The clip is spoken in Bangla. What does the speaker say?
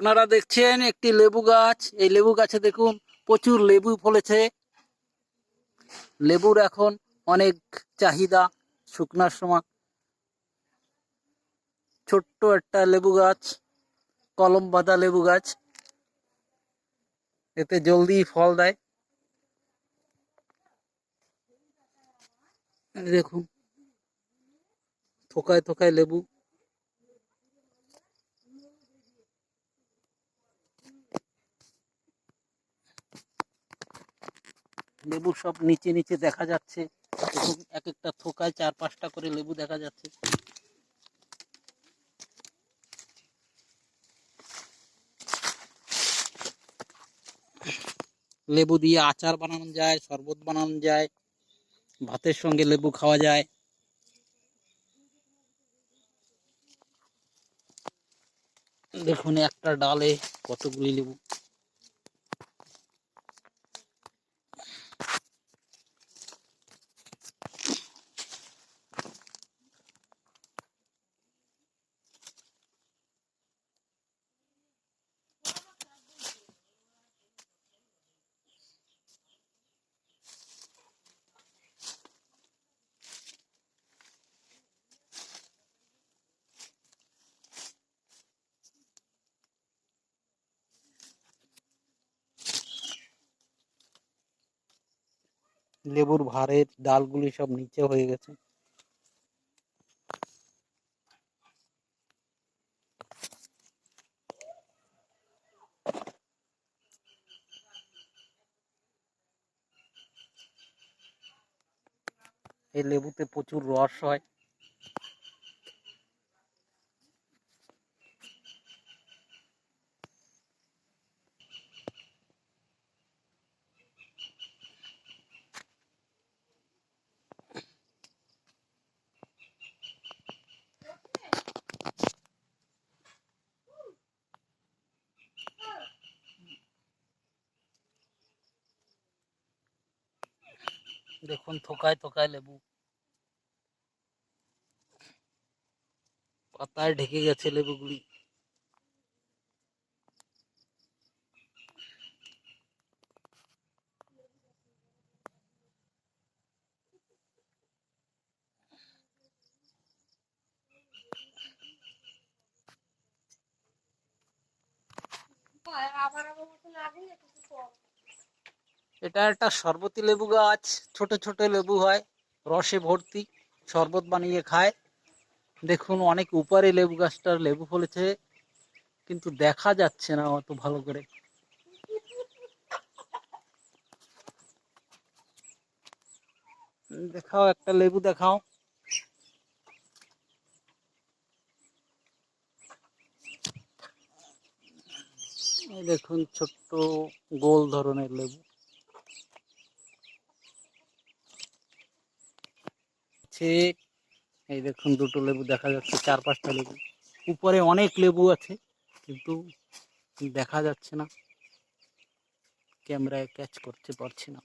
আপনারা দেখছেন একটি লেবু গাছ। এই লেবু গাছে দেখুন প্রচুর লেবু ফলেছে। লেবুর এখন অনেক চাহিদা শুকনার সময়। ছোট্ট একটা লেবু গাছ, কলম বাঁধা লেবু গাছ, এতে জলদি ফল দেয়। দেখুন থোকায় থোকায় লেবু। লেবু সব নিচে নিচে দেখা যাচ্ছে। দেখুন এক একটা থোকায় 4-5টা করে লেবু দেখা যাচ্ছে। লেবু দিয়ে আচার বানানো যায়, শরবত বানানো যায়, ভাতের সঙ্গে লেবু খাওয়া যায়। দেখুন একটা ডালে কতগুলি লেবু। লেবুর ভারের ডালগুলি সব নিচে হয়ে গেছে। এই লেবুতে প্রচুর রস হয়। দেখুন থোকায় থোকায় লেবু, পাতায় ঢেকে গেছে লেবুগুলি। এটা একটা শরবতি লেবু গাছ। ছোট ছোট লেবু হয়, রসে ভর্তি, শরবত বানিয়ে খায়। দেখুন অনেক উপরে লেবু গাছটার লেবু ফলেছে, কিন্তু দেখা যাচ্ছে না অত ভালো করে। দেখাও একটা লেবু দেখাও। এই দেখুন ছোট্ট গোল ধরনের লেবু। এই দেখুন দুটো লেবু দেখা যাচ্ছে, 4-5টা লেবু। উপরে অনেক লেবু আছে কিন্তু দেখা যাচ্ছে না, ক্যামেরায় ক্যাচ করতে পারছি না।